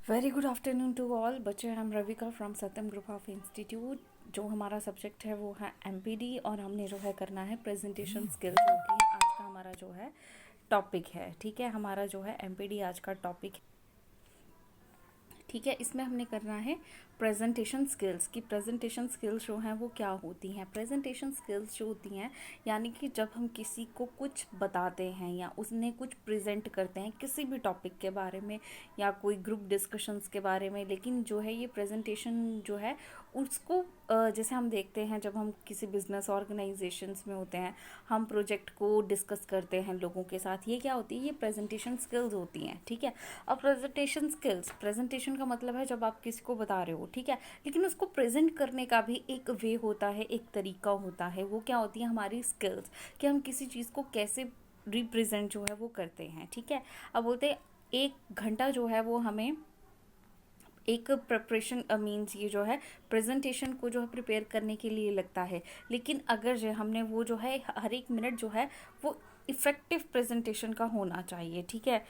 Very good afternoon to all बच्चे। I am Ravika from Satyam group of institute. जो हमारा subject है वो है एमपीडी और हमने जो है करना है प्रेजेंटेशन स्किल्स, जो कि आज का हमारा जो है टॉपिक है। ठीक है, हमारा जो है एमपीडी आज का टॉपिक। ठीक है, इसमें हमने करना है प्रेजेंटेशन स्किल्स की प्रेजेंटेशन स्किल्स जो हैं वो क्या होती हैं। प्रेजेंटेशन स्किल्स जो होती हैं यानी कि जब हम किसी को कुछ बताते हैं या उसने कुछ प्रेजेंट करते हैं किसी भी टॉपिक के बारे में या कोई ग्रुप डिस्कशंस के बारे में, लेकिन जो है ये प्रेजेंटेशन जो है उसको जैसे हम देखते हैं जब हम किसी बिजनेस ऑर्गेनाइजेशंस में होते हैं, हम प्रोजेक्ट को डिस्कस करते हैं लोगों के साथ, ये क्या होती है, ये प्रेजेंटेशन स्किल्स होती हैं। ठीक है, अब प्रेजेंटेशन स्किल्स, प्रेजेंटेशन का मतलब है जब आप किसी को बता रहे हो, ठीक है, लेकिन उसको प्रेजेंट करने का भी एक वे होता है, एक तरीका होता है। वो क्या होती है, हमारी स्किल्स, कि हम किसी चीज़ को कैसे रिप्रेजेंट जो है वो करते हैं। ठीक है, अब बोलते हैं 1 घंटा जो है वो हमें एक प्रिपरेशन मीन्स ये जो है प्रेजेंटेशन को जो है प्रिपेयर करने के लिए लगता है, लेकिन अगर जो हमने वो जो है हर 1 मिनट जो है वो इफ़ेक्टिव प्रेजेंटेशन का होना चाहिए। ठीक है,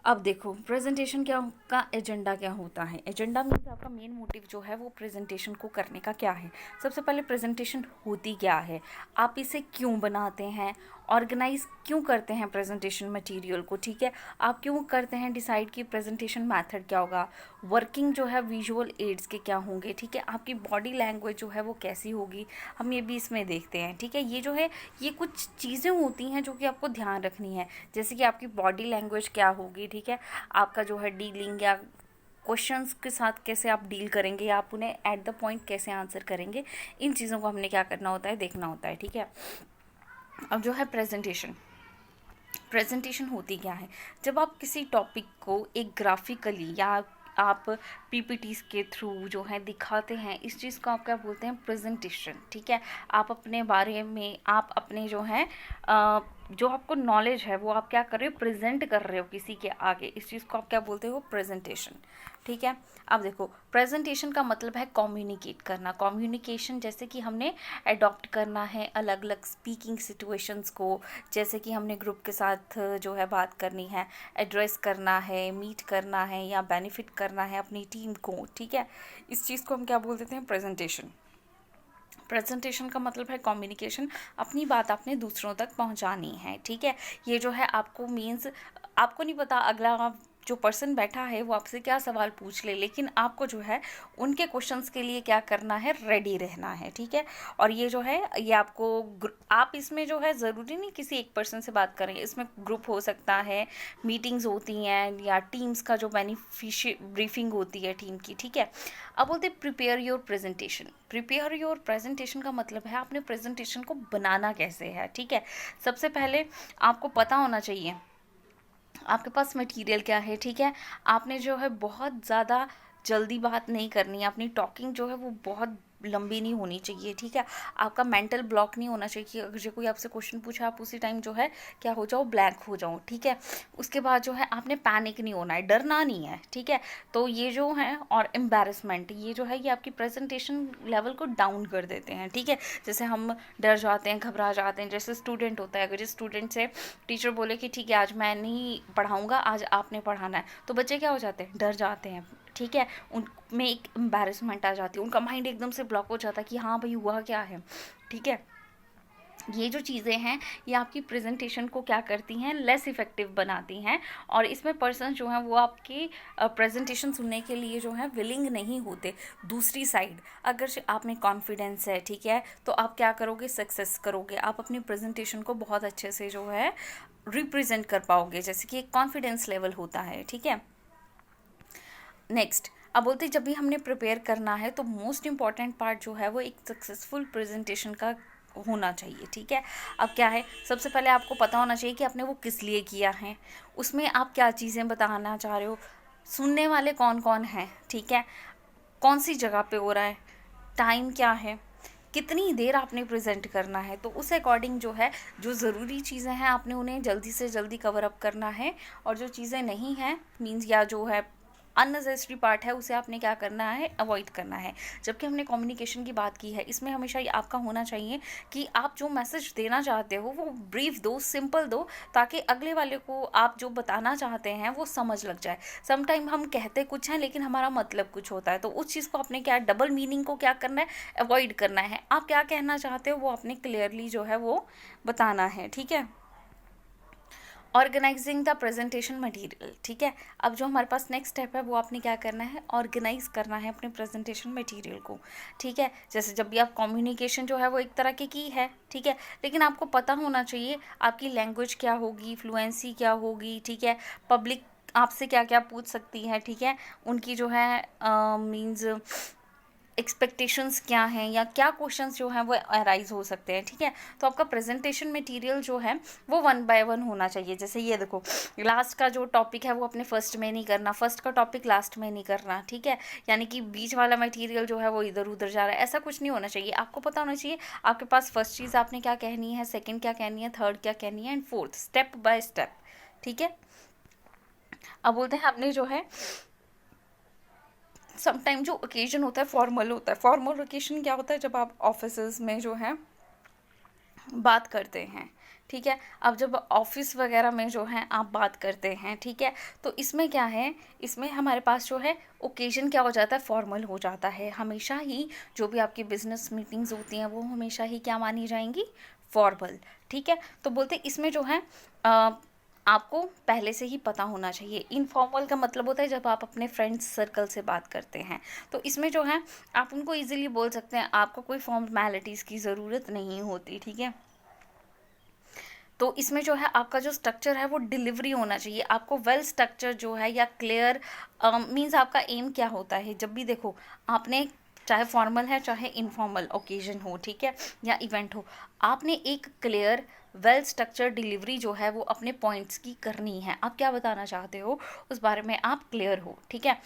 अब देखो प्रेजेंटेशन क्या का एजेंडा क्या होता है। एजेंडा मीन्स आपका मेन मोटिव जो है वो प्रेजेंटेशन को करने का क्या है। सबसे पहले प्रेजेंटेशन होती क्या है, आप इसे क्यों बनाते हैं, ऑर्गेनाइज क्यों करते हैं प्रेजेंटेशन मटेरियल को। ठीक है, आप क्यों करते हैं डिसाइड कि प्रेजेंटेशन मेथड क्या होगा, वर्किंग जो है विजुअल एड्स के क्या होंगे। ठीक है, आपकी बॉडी लैंग्वेज जो है वो कैसी होगी, हम ये भी इसमें देखते हैं। ठीक है, ये जो है ये कुछ चीज़ें होती हैं जो कि आपको ध्यान रखनी है, जैसे कि आपकी बॉडी लैंग्वेज क्या होगी। ठीक है, आपका जो है डीलिंग या क्वेश्चंस के साथ कैसे आप डील करेंगे, आप उन्हें एट द पॉइंट कैसे आंसर करेंगे, इन चीज़ों को हमने क्या करना होता है, देखना होता है। ठीक है, अब जो है प्रेजेंटेशन, प्रेजेंटेशन होती क्या है, जब आप किसी टॉपिक को एक ग्राफिकली या आप पीपीटीज के थ्रू जो है दिखाते हैं, इस चीज़ को आप क्या बोलते हैं, प्रेजेंटेशन। ठीक है, आप अपने बारे में, आप अपने जो है जो आपको नॉलेज है वो आप क्या कर रहे हो, प्रेजेंट कर रहे हो किसी के आगे, इस चीज़ को आप क्या बोलते हो, प्रेजेंटेशन। ठीक है, अब देखो प्रेजेंटेशन का मतलब है कम्युनिकेट करना। कम्युनिकेशन जैसे कि हमने अडॉप्ट करना है अलग अलग स्पीकिंग सिचुएशंस को, जैसे कि हमने ग्रुप के साथ जो है बात करनी है, एड्रेस करना है, मीट करना है या बेनिफिट करना है अपनी टीम को। ठीक है, इस चीज़ को हम क्या बोल देते हैं, प्रेजेंटेशन। प्रेजेंटेशन का मतलब है कम्युनिकेशन, अपनी बात आपने दूसरों तक पहुंचानी है। ठीक है, ये जो है आपको मीन्स आपको नहीं पता अगला जो पर्सन बैठा है वो आपसे क्या सवाल पूछ ले, लेकिन आपको जो है उनके क्वेश्चंस के लिए क्या करना है, रेडी रहना है। ठीक है, और ये जो है ये आपको आप इसमें जो है ज़रूरी नहीं किसी एक पर्सन से बात करें, इसमें ग्रुप हो सकता है, मीटिंग्स होती हैं या टीम्स का जो ब्रीफिंग होती है टीम की। ठीक है, अब बोलते prepare your presentation. Prepare your presentation का मतलब है आपने प्रेजेंटेशन को बनाना कैसे है। ठीक है, सबसे पहले आपको पता होना चाहिए आपके पास मटेरियल क्या है। ठीक है, आपने जो है बहुत ज़्यादा जल्दी बात नहीं करनी है, अपनी टॉकिंग जो है वो बहुत लंबी नहीं होनी चाहिए। ठीक है, आपका मेंटल ब्लॉक नहीं होना चाहिए कि अगर जो कोई आपसे क्वेश्चन पूछा आप उसी टाइम जो है क्या हो जाओ, ब्लैंक हो जाओ। ठीक है, उसके बाद जो है आपने पैनिक नहीं होना है, डरना नहीं है। ठीक है, तो ये जो है और एम्बैरेसमेंट, ये जो है ये आपकी प्रेजेंटेशन लेवल को डाउन कर देते हैं। ठीक है, जैसे हम डर जाते हैं, घबरा जाते हैं, जैसे स्टूडेंट होता है, अगर जिस स्टूडेंट से टीचर बोले कि ठीक है आज मैं नहीं पढ़ाऊँगा, आज आपने पढ़ाना है, तो बच्चे क्या हो जाते हैं, डर जाते हैं। ठीक है, उनमें एक एम्बैरेसमेंट आ जाती है, उनका माइंड एकदम से ब्लॉक हो जाता है कि हाँ भाई हुआ क्या है। ठीक है, ये जो चीज़ें हैं ये आपकी प्रेजेंटेशन को क्या करती हैं, लेस इफ़ेक्टिव बनाती हैं, और इसमें पर्सन जो हैं वो आपकी प्रेजेंटेशन सुनने के लिए जो है विलिंग नहीं होते। दूसरी साइड अगर आप में कॉन्फिडेंस है, ठीक है, तो आप क्या करोगे, सक्सेस करोगे, आप अपनी प्रेजेंटेशन को बहुत अच्छे से जो है रिप्रेजेंट कर पाओगे, जैसे कि एक कॉन्फिडेंस लेवल होता है। ठीक है, नेक्स्ट अब बोलते जब भी हमने प्रिपेयर करना है तो मोस्ट इम्पॉर्टेंट पार्ट जो है वो एक सक्सेसफुल प्रेजेंटेशन का होना चाहिए। ठीक है, अब क्या है, सबसे पहले आपको पता होना चाहिए कि आपने वो किस लिए किया है, उसमें आप क्या चीज़ें बताना चाह रहे हो, सुनने वाले कौन कौन हैं। ठीक है, कौन सी जगह पे हो रहा है, टाइम क्या है, कितनी देर आपने प्रेजेंट करना है, तो उस अकॉर्डिंग जो है जो ज़रूरी चीज़ें हैं आपने उन्हें जल्दी से जल्दी कवर अप करना है, और जो चीज़ें नहीं हैं मीन्स या जो है अननेसेसरी पार्ट है उसे आपने क्या करना है, अवॉइड करना है। जबकि हमने कम्युनिकेशन की बात की है, इसमें हमेशा ये आपका होना चाहिए कि आप जो मैसेज देना चाहते हो वो ब्रीफ दो, सिंपल दो, ताकि अगले वाले को आप जो बताना चाहते हैं वो समझ लग जाए। समटाइम हम कहते कुछ हैं लेकिन हमारा मतलब कुछ होता है, तो उस चीज़ को आपने क्या, डबल मीनिंग को क्या करना है, अवॉइड करना है। आप क्या कहना चाहते हो वो आपने क्लियरली जो है वो बताना है, ठीक है। ऑर्गेनाइजिंग द प्रेजेंटेशन मटेरियल, ठीक है। अब जो हमारे पास नेक्स्ट स्टेप है वो आपने क्या करना है, ऑर्गेनाइज करना है अपने प्रेजेंटेशन मटेरियल को, ठीक है। जैसे जब भी आप कम्युनिकेशन जो है वो एक तरह की है, ठीक है, लेकिन आपको पता होना चाहिए आपकी लैंग्वेज क्या होगी, फ्लुएंसी क्या होगी, ठीक है, पब्लिक आपसे क्या क्या पूछ सकती है, ठीक है, उनकी जो है मीन्स एक्सपेक्टेशंस क्या हैं या क्या क्वेश्चंस जो हैं वो अराइज हो सकते हैं, ठीक है। तो आपका प्रेजेंटेशन मटेरियल जो है वो 1 बाय 1 होना चाहिए। जैसे ये देखो, लास्ट का जो टॉपिक है वो अपने फर्स्ट में नहीं करना, फर्स्ट का टॉपिक लास्ट में नहीं करना, ठीक है। यानी कि बीच वाला मटेरियल जो है वो इधर उधर जा रहा है, ऐसा कुछ नहीं होना चाहिए। आपको पता होना चाहिए आपके पास फर्स्ट चीज़ आपने क्या कहनी है, सेकेंड क्या कहनी है, थर्ड क्या कहनी है, and fourth, step by step, ठीक है। अब बोलते हैं आपने जो है समटाइम जो ओकेजन होता है फॉर्मल होता है। फॉर्मल ओकेजन क्या होता है, जब आप ऑफिस में जो है बात करते हैं, ठीक है। अब जब ऑफिस वगैरह में जो है आप बात करते हैं, ठीक है, तो इसमें क्या है, इसमें हमारे पास जो है ओकेजन क्या हो जाता है, फॉर्मल हो जाता है। हमेशा ही जो भी आपकी बिजनेस मीटिंग्स होती हैं वो हमेशा ही क्या मानी जाएंगी, फॉर्मल, ठीक है। तो बोलते इसमें जो है आपको पहले से ही पता होना चाहिए। इनफॉर्मल का मतलब होता है जब आप अपने फ्रेंड्स सर्कल से बात करते हैं, तो इसमें जो है आप उनको इजीली बोल सकते हैं, आपको कोई फॉर्मेलिटीज़ की ज़रूरत नहीं होती, ठीक है। तो इसमें जो है आपका जो स्ट्रक्चर है वो डिलीवरी होना चाहिए। आपको वेल स्ट्रक्चर जो है या क्लियर मीन्स आपका एम क्या होता है, जब भी देखो आपने, चाहे फॉर्मल है चाहे इनफॉर्मल ओकेजन हो, ठीक है, या इवेंट हो, आपने एक क्लियर वेल स्ट्रक्चर डिलीवरी जो है वो अपने पॉइंट्स की करनी है। आप क्या बताना चाहते हो उस बारे में आप क्लियर हो, ठीक है।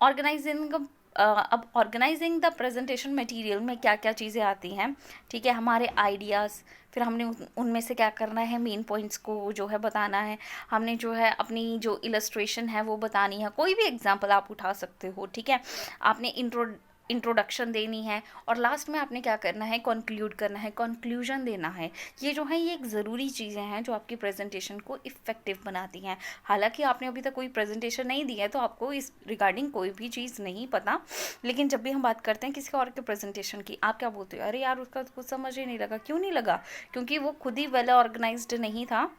ऑर्गेनाइजिंग अब ऑर्गेनाइजिंग द प्रेजेंटेशन मटेरियल में क्या क्या चीज़ें आती हैं, ठीक है, हमारे आइडियाज़, फिर हमने उनमें से क्या करना है, मेन पॉइंट्स को जो है बताना है, हमने जो है अपनी जो इलस्ट्रेशन है वो बतानी है, कोई भी एग्जांपल आप उठा सकते हो, ठीक है। आपने इंट्रोडक्शन देनी है, और लास्ट में आपने क्या करना है, कंक्लूड करना है, कंक्लूजन देना है। ये जो है ये एक ज़रूरी चीज़ें हैं जो आपकी प्रेजेंटेशन को इफ़ेक्टिव बनाती हैं। हालांकि आपने अभी तक कोई प्रेजेंटेशन नहीं दी है तो आपको इस रिगार्डिंग कोई भी चीज़ नहीं पता, लेकिन जब भी हम बात करते हैं किसी और के प्रेजेंटेशन की, आप क्या बोलते हो, अरे यार उसका तो कुछ समझ ही नहीं लगा। क्यों नहीं लगा, क्योंकि वो खुद ही वेल ऑर्गेनाइज्ड नहीं था,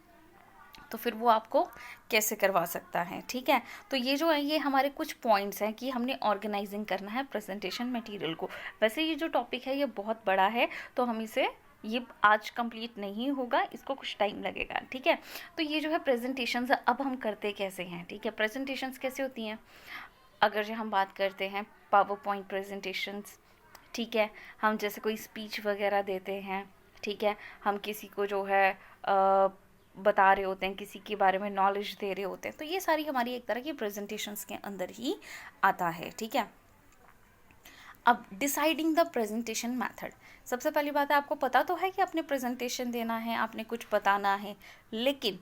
तो फिर वो आपको कैसे करवा सकता है, ठीक है। तो ये जो है ये हमारे कुछ पॉइंट्स हैं कि हमने ऑर्गेनाइजिंग करना है प्रेजेंटेशन मटेरियल को। वैसे ये जो टॉपिक है ये बहुत बड़ा है, तो हम इसे ये आज कंप्लीट नहीं होगा, इसको कुछ टाइम लगेगा, ठीक है। तो ये जो है प्रेजेंटेशंस अब हम करते कैसे हैं, ठीक है। प्रेजेंटेशंस कैसे होती हैं, अगर जो हम बात करते हैं पावर पॉइंट प्रेजेंटेशंस, ठीक है, हम जैसे कोई स्पीच वगैरह देते हैं, ठीक है, हम किसी को जो है बता रहे होते हैं, किसी के बारे में नॉलेज दे रहे होते हैं, तो ये सारी हमारी एक तरह की प्रेजेंटेशंस के अंदर ही आता है, ठीक है। अब डिसाइडिंग द प्रेजेंटेशन मेथड, सबसे पहली बात है आपको पता तो है कि आपने प्रेजेंटेशन देना है, आपने कुछ बताना है, लेकिन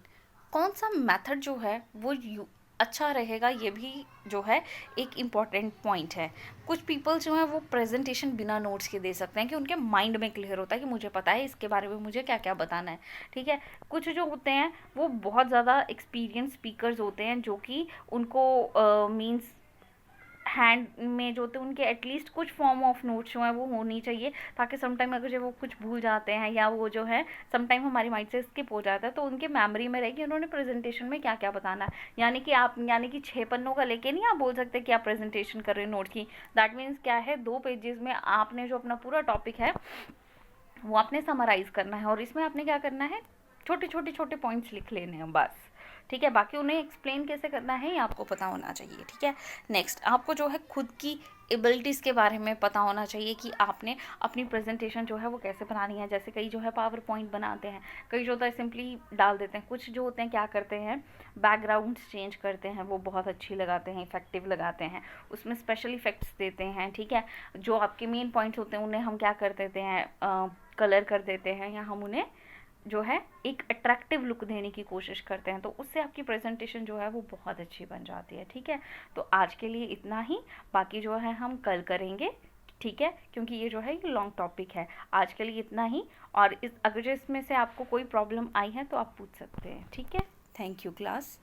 कौन सा मेथड जो है वो अच्छा रहेगा, ये भी जो है एक इम्पॉर्टेंट पॉइंट है। कुछ पीपल जो हैं वो प्रेजेंटेशन बिना नोट्स के दे सकते हैं कि उनके माइंड में क्लियर होता है कि मुझे पता है इसके बारे में मुझे क्या क्या बताना है, ठीक है। कुछ जो होते हैं वो बहुत ज़्यादा एक्सपीरियंस स्पीकर्स होते हैं जो कि उनको मीन्स हैंड में जो होते हैं उनके एटलीस्ट कुछ फॉर्म ऑफ नोट्स जो है वो होनी चाहिए, ताकि समटाइम अगर जो वो कुछ भूल जाते हैं या वो जो है समटाइम हमारी माइंड से स्किप हो जाता है तो उनके मेमोरी में रहेगी उन्होंने प्रेजेंटेशन में क्या क्या बताना है। यानी कि 6 पन्नों का लेके नहीं आप बोल सकते कि आप प्रेजेंटेशन कर रहे हो नोट की। दैट मीन्स क्या है, 2 पेजेस में आपने जो अपना पूरा टॉपिक है वो आपने समराइज करना है, और इसमें आपने क्या करना है, छोटे पॉइंट्स लिख लेने हैं बस, ठीक है। बाकी उन्हें एक्सप्लेन कैसे करना है ये आपको पता होना चाहिए, ठीक है। नेक्स्ट, आपको जो है खुद की एबिलिटीज़ के बारे में पता होना चाहिए कि आपने अपनी प्रेजेंटेशन जो है वो कैसे बनानी है। जैसे कई जो है पावर पॉइंट बनाते हैं, कई जो होता है सिंपली डाल देते हैं, कुछ जो होते हैं क्या करते हैं बैकग्राउंड्स चेंज करते हैं, वो बहुत अच्छी लगाते हैं, इफेक्टिव लगाते हैं, उसमें स्पेशल इफेक्ट्स देते हैं, ठीक है। जो आपके मेन पॉइंट्स होते हैं उन्हें हम क्या कर देते हैं, कलर कर देते हैं, या हम उन्हें जो है एक अट्रैक्टिव लुक देने की कोशिश करते हैं, तो उससे आपकी प्रेजेंटेशन जो है वो बहुत अच्छी बन जाती है। ठीक है, तो आज के लिए इतना ही, बाकी जो है हम कल करेंगे। ठीक है, क्योंकि ये जो है ये लॉन्ग टॉपिक है। आज के लिए इतना ही, और अगर इसमें से आपको कोई प्रॉब्लम आई है तो आप पूछ सकते हैं। ठीक है, थैंक यू क्लास।